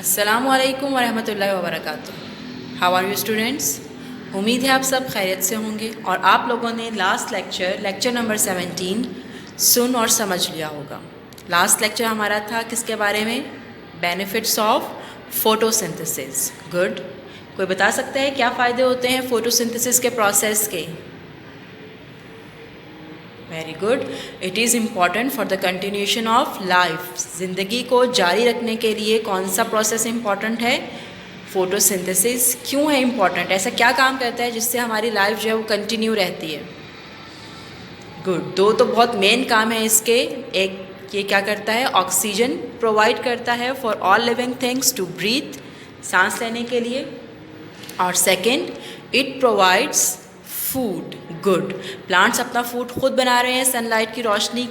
अस्सलामुअलैकुम वरहमतुल्लाहि वबरकातुहू। How are you students? उम्मीद है आप सब खैरियत से होंगे और आप लोगों ने लास्ट लेक्चर नंबर 17 सुन और समझ लिया होगा। लास्ट लेक्चर हमारा था किसके बारे में? Benefits of photosynthesis. गुड। कोई बता सकता है क्या फ़ायदे होते हैं फोटोसिंथेसिस के प्रोसेस के? Very good. It is important for the continuation of life. ज़िंदगी को जारी रखने के लिए कौन सा प्रोसेस इम्पॉर्टेंट है? फोटोसिंथेसिस। क्यों है इम्पॉर्टेंट? ऐसा क्या काम करता है जिससे हमारी लाइफ जो है वो कंटिन्यू रहती है? गुड। दो तो बहुत मेन काम है इसके। एक, ये क्या करता है? ऑक्सीजन प्रोवाइड करता है for all living things to breathe, सांस लेने के लिए। और second, it provides food. Good. Plants अपना फूड खुद बना रहे हैं सनलाइट की रोशनी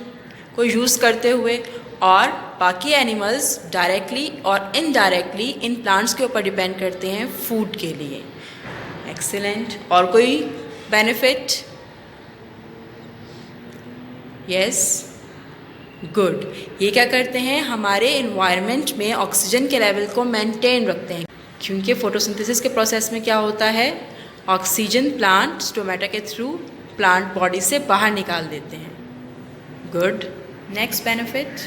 को यूज़ करते हुए, और बाकी एनिमल्स डायरेक्टली और इनडायरेक्टली इन प्लांट्स के ऊपर डिपेंड करते हैं फूड के लिए। एक्सीलेंट। और कोई बेनिफिट? Yes, good. ये क्या करते हैं? हमारे इन्वायरमेंट में ऑक्सीजन के लेवल को मेंटेन रखते हैं, क्योंकि फोटोसिंथेसिस के प्रोसेस में क्या होता है? ऑक्सीजन प्लांट स्टोमेटा के थ्रू प्लांट बॉडी से बाहर निकाल देते हैं। Good. Next benefit.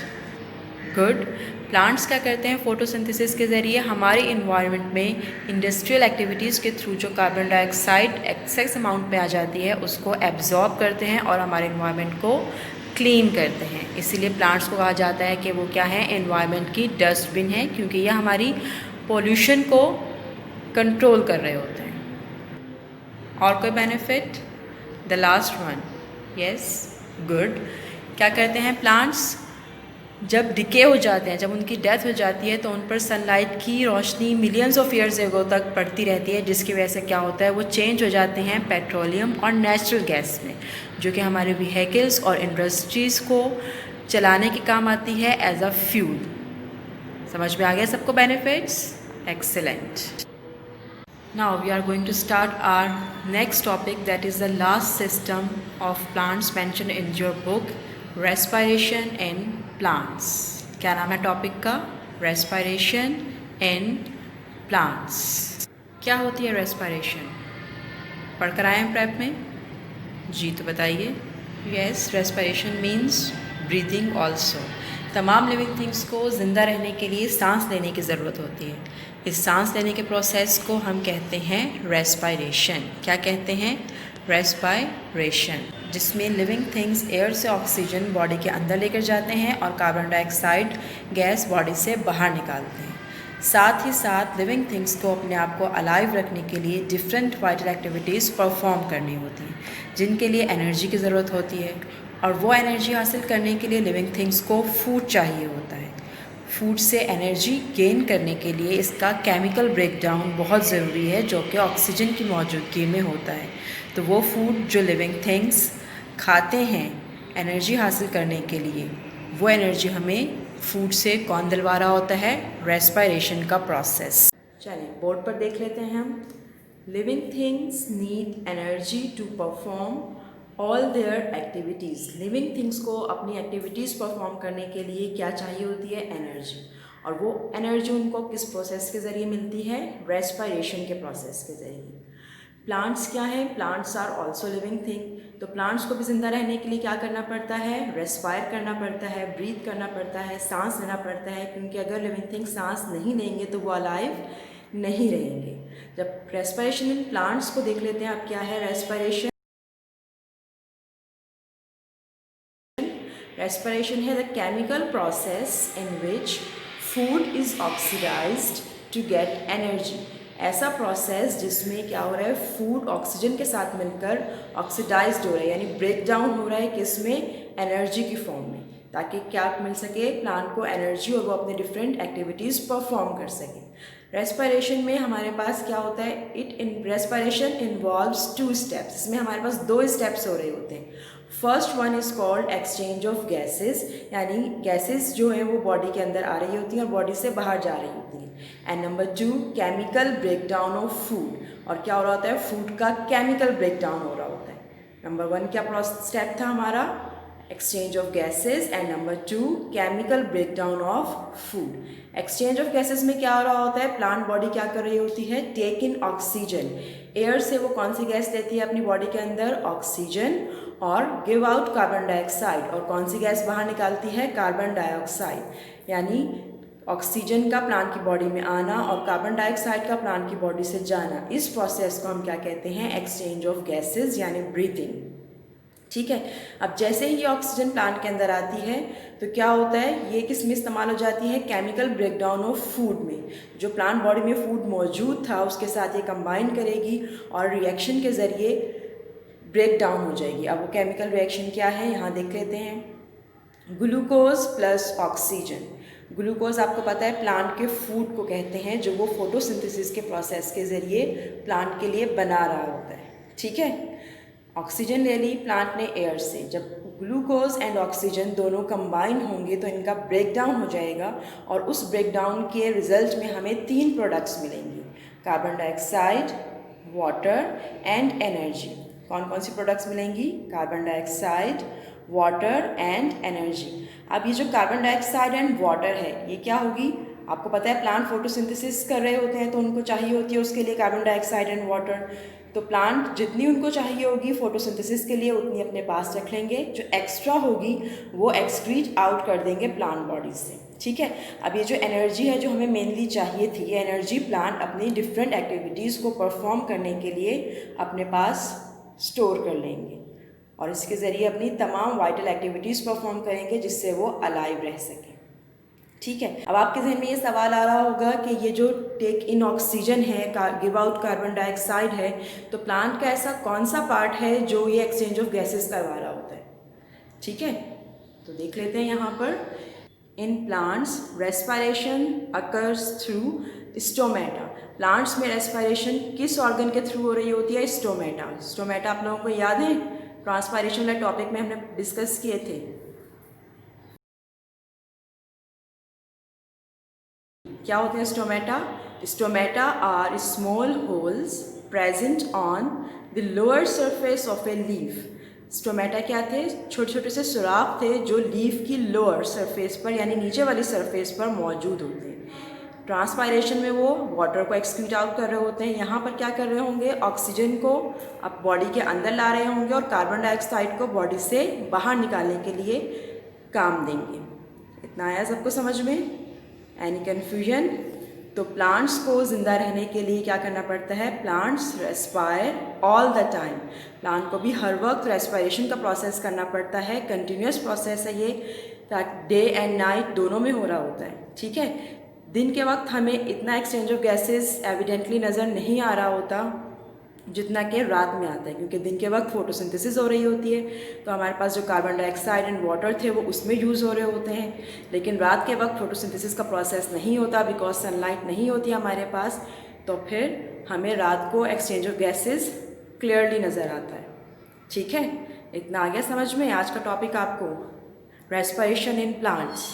Good. Plants क्या करते हैं? फोटोसिंथेसिस के ज़रिए हमारे इन्वायरमेंट में इंडस्ट्रियल एक्टिविटीज़ के थ्रू जो कार्बन डाइऑक्साइड एक्सेस अमाउंट में आ जाती है उसको एब्जॉर्ब करते हैं और हमारे इन्वायरमेंट को क्लीन करते हैं। इसीलिए प्लांट्स को कहा जाता है कि वो क्या है? एनवायरनमेंट की डस्टबिन है, क्योंकि ये हमारी पोल्यूशन को कंट्रोल कर रहे होते हैं। और कोई benefit? The last one. Yes, good. क्या करते हैं प्लांट्स? जब डिके हो जाते हैं, जब उनकी डेथ हो जाती है, तो उन पर सनलाइट की रोशनी मिलियंस ऑफ ईयर्स एगो तक पड़ती रहती है, जिसकी वजह से क्या होता है? वो चेंज हो जाते हैं पेट्रोलियम और नेचुरल गैस में, जो कि हमारे व्हीकल्स और इंडस्ट्रीज़ को चलाने के काम आती है एज अ फ्यूल। समझ में आ गया सबको benefits? Excellent. Now we are going to start our next topic, that is the last system of plants mentioned in your book, respiration in plants. क्या नाम है टॉपिक का? Respiration in plants. क्या होती है रेस्पायरेशन? पढ़कर आए हैं प्रेप में? जी, तो बताइए। Yes, respiration means breathing also. तमाम लिविंग थिंग्स को ज़िंदा रहने के लिए सांस लेने की ज़रूरत होती है। इस सांस लेने के प्रोसेस को हम कहते हैं रेस्पायरेशन। क्या कहते हैं? रेस्पायरेशन, जिसमें लिविंग थिंग्स एयर से ऑक्सीजन बॉडी के अंदर लेकर जाते हैं और कार्बन डाइऑक्साइड गैस बॉडी से बाहर निकालते हैं। साथ ही साथ लिविंग थिंग्स को अपने आप को अलाइव रखने के लिए डिफरेंट वाइटल एक्टिविटीज़ परफॉर्म करनी होती हैं, जिनके लिए एनर्जी की ज़रूरत होती है, और वो एनर्जी हासिल करने के लिए लिविंग थिंग्स को फूड चाहिए होता है। फूड से एनर्जी गेन करने के लिए इसका केमिकल ब्रेकडाउन बहुत ज़रूरी है, जो कि ऑक्सीजन की मौजूदगी में होता है। तो वो फूड जो लिविंग थिंग्स खाते हैं एनर्जी हासिल करने के लिए, वो एनर्जी हमें फूड से कौन दिलवा रहा होता है? रेस्पायरेशन का प्रोसेस। चलिए बोर्ड पर देख लेते हैं हम। Living things need energy to perform all their activities. Living things को अपनी एक्टिविटीज़ परफॉर्म करने के लिए क्या चाहिए होती है? एनर्जी। और वो एनर्जी उनको किस प्रोसेस के ज़रिए मिलती है? रेस्पायरेशन के प्रोसेस के ज़रिए। प्लांट्स क्या है? Plants are also living thing. तो प्लांट्स को भी ज़िंदा रहने के लिए क्या करना पड़ता है? रेस्पायर करना पड़ता है, ब्रीथ करना पड़ता है, सांस लेना पड़ता है, क्योंकि अगर लिविंग थिंग सांस नहीं लेंगे तो वो अलाइव नहीं रहेंगे। जब रेस्पायरेशन इन प्लांट्स को देख लेते हैं, अब क्या है रेस्पायरेशन? Respiration है the chemical process in which food is oxidized to get energy। ऐसा प्रोसेस जिसमें क्या हो रहा है? फूड ऑक्सीजन के साथ मिलकर ऑक्सीडाइज्ड हो रहा है, यानी ब्रेक डाउन हो रहा है। किसमें? एनर्जी की फॉर्म में, ताकि क्या मिल सके प्लांट को? एनर्जी, और वो अपने डिफरेंट एक्टिविटीज़ परफॉर्म कर सके। रेस्पायरेशन में हमारे पास क्या होता है? Respiration involves 2 steps. इसमें हमारे पास 2 स्टेप्स हो रहे होते हैं। First one is called exchange of gases, यानी गैसेस जो है वो बॉडी के अंदर आ रही होती हैं और बॉडी से बाहर जा रही होती हैं। And number 2, chemical breakdown of food. और क्या हो रहा होता है? फूड का केमिकल ब्रेकडाउन हो रहा होता है। नंबर 1 क्या स्टेप था हमारा? Exchange of gases, and number 2 chemical breakdown of food. Exchange of gases में क्या हो रहा होता है, प्लांट बॉडी क्या कर रही होती है, टेक इन ऑक्सीजन, एयर से वो कौन सी गैस लेती है अपनी बॉडी के अंदर, ऑक्सीजन, और गिव आउट कार्बन डाइऑक्साइड, और कौन सी गैस बाहर निकालती है, कार्बन डाइऑक्साइड। यानी ऑक्सीजन का प्लांट की बॉडी में आना और कार्बन डाइऑक्साइड का प्लांट की बॉडी से जाना, इस प्रोसेस को हम क्या कहते हैं, एक्सचेंज ऑफ गैसेस यानी ब्रीथिंग। ठीक है, अब जैसे ही ये ऑक्सीजन प्लांट के अंदर आती है तो क्या होता है, ये किस में इस्तेमाल हो जाती है, केमिकल ब्रेकडाउन ऑफ फूड में। जो प्लांट बॉडी में फूड मौजूद था उसके साथ ये कंबाइन करेगी और रिएक्शन के ज़रिए ब्रेक डाउन हो जाएगी। अब वो केमिकल रिएक्शन क्या है, यहाँ देख लेते हैं। Glucose plus oxygen. ग्लूकोज आपको पता है प्लांट के फूड को कहते हैं, जो वो फोटोसिंथेसिस के प्रोसेस के ज़रिए प्लांट के लिए बना रहा होता है। ठीक है, ऑक्सीजन ले ली प्लांट ने एयर से, जब ग्लूकोज एंड ऑक्सीजन दोनों कंबाइन होंगे तो इनका ब्रेक डाउन हो जाएगा और उस ब्रेक डाउन के रिजल्ट में हमें 3 प्रोडक्ट्स मिलेंगी, carbon dioxide, water and energy. कौन कौन सी प्रोडक्ट्स मिलेंगी, carbon dioxide, water and energy. अब ये जो कार्बन डाइऑक्साइड एंड वाटर है, ये क्या होगी, आपको पता है प्लांट फोटोसिंथेसिस कर रहे होते हैं तो उनको चाहिए होती है उसके लिए कार्बन डाइऑक्साइड एंड वाटर। तो प्लांट जितनी उनको चाहिए होगी फोटोसिंथेसिस के लिए उतनी अपने पास रख लेंगे, जो एक्स्ट्रा होगी वो एक्सक्रीट आउट कर देंगे प्लांट बॉडी से। ठीक है, अब ये जो एनर्जी है जो हमें मेनली चाहिए थी, ये एनर्जी प्लांट अपनी डिफरेंट एक्टिविटीज़ को परफॉर्म करने के लिए अपने पास स्टोर कर लेंगे और इसके ज़रिए अपनी तमाम वाइटल एक्टिविटीज़ परफॉर्म करेंगे जिससे वो अलाइव रह सकें। ठीक है, अब आपके जहन में ये सवाल आ रहा होगा कि ये जो टेक इन ऑक्सीजन है, गिव आउट कार्बन डाइऑक्साइड है, तो प्लांट का ऐसा कौन सा पार्ट है जो ये एक्सचेंज ऑफ गैसेस करवा रहा होता है। ठीक है, तो देख लेते हैं यहाँ पर। In plants respiration occurs through stomata. Plants में रेस्पिरेशन किस ऑर्गन के थ्रू हो रही होती है, स्टोमेटा। स्टोमेटा आप लोगों को याद है, ट्रांसपायरेशन वाले टॉपिक में हमने डिस्कस किए थे। क्या होते हैं stomata? Stomata are small holes present on the lower surface of a leaf. Stomata क्या थे? छोटे छोटे से सुराख थे जो लीफ की लोअर सरफेस पर यानी नीचे वाली सरफेस पर मौजूद होते हैं। ट्रांसपायरेशन में वो वाटर को एक्सक्रीट आउट कर रहे होते हैं, यहाँ पर क्या कर रहे होंगे, ऑक्सीजन को अब बॉडी के अंदर ला रहे होंगे और कार्बन डाइऑक्साइड को बॉडी से बाहर निकालने के लिए काम देंगे। इतना आया सबको समझ में? Any confusion? तो प्लांट्स को ज़िंदा रहने के लिए क्या करना पड़ता है, plants respire all the time. Plant को भी हर वक्त रेस्पायरेशन का प्रोसेस करना पड़ता है, कंटिन्यूस प्रोसेस है ये, ताकि डे एंड नाइट दोनों में हो रहा होता है। ठीक है, दिन के वक्त हमें इतना एक्सचेंज ऑफ गैसेस एविडेंटली नज़र नहीं आ रहा होता जितना कि रात में आता है, क्योंकि दिन के वक्त फोटोसिंथेसिस हो रही होती है तो हमारे पास जो कार्बन डाइऑक्साइड एंड वाटर थे वो उसमें यूज़ हो रहे होते हैं। लेकिन रात के वक्त फोटोसिंथेसिस का प्रोसेस नहीं होता बिकॉज सनलाइट नहीं होती हमारे पास, तो फिर हमें रात को एक्सचेंज ऑफ गैसेस क्लियरली नज़र आता है। ठीक है, इतना आ गया समझ में आज का टॉपिक आपको, respiration in plants.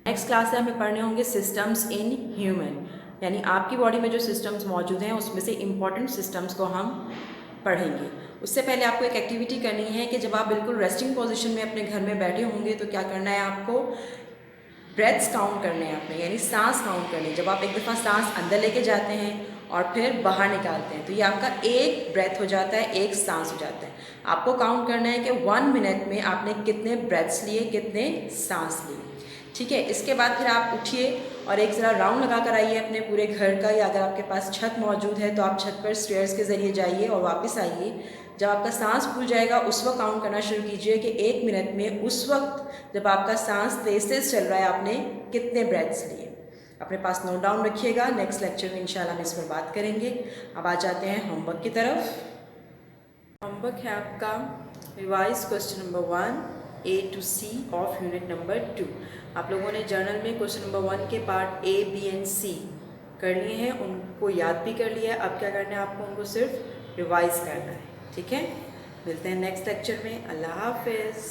Next class से हमें पढ़ने होंगे सिस्टम्स इन ह्यूमन, यानी आपकी बॉडी में जो सिस्टम्स मौजूद हैं उसमें से इम्पॉर्टेंट सिस्टम्स को हम पढ़ेंगे। उससे पहले आपको एक एक्टिविटी करनी है कि जब आप बिल्कुल रेस्टिंग पोजीशन में अपने घर में बैठे होंगे तो क्या करना है, आपको ब्रेथ्स काउंट करने हैं अपने, यानी सांस काउंट करनी है। जब आप एक दफ़ा सांस अंदर लेके जाते हैं और फिर बाहर निकालते हैं तो ये आपका एक ब्रेथ हो जाता है, एक सांस हो जाता है। आपको काउंट करना है कि 1 मिनट में आपने कितने ब्रेथ्स लिए, कितने सांस लिए। ठीक है, इसके बाद फिर आप उठिए और एक ज़रा राउंड लगा कर आइए अपने पूरे घर का, या अगर आपके पास छत मौजूद है तो आप छत पर स्टेयर्स के ज़रिए जाइए और वापस आइए। जब आपका सांस फूल जाएगा उस वक्त काउंट करना शुरू कीजिए कि 1 मिनट में उस वक्त जब आपका सांस तेज तेज चल रहा है आपने कितने ब्रेथ्स लिए। अपने पास नोट डाउन रखिएगा, नेक्स्ट लेक्चर में इंशाल्लाह हम इस पर बात करेंगे। अब आ जाते हैं होमवर्क की तरफ। होमवर्क है आपका revise question number 1 A to C of unit number 2। आप लोगों ने जर्नल में क्वेश्चन नंबर 1 के part A, B and C कर लिए हैं, उनको याद भी कर लिया है। अब क्या करना है आपको, उनको सिर्फ रिवाइज करना है। ठीक है, मिलते हैं नेक्स्ट लेक्चर में। अल्लाह हाफिज़।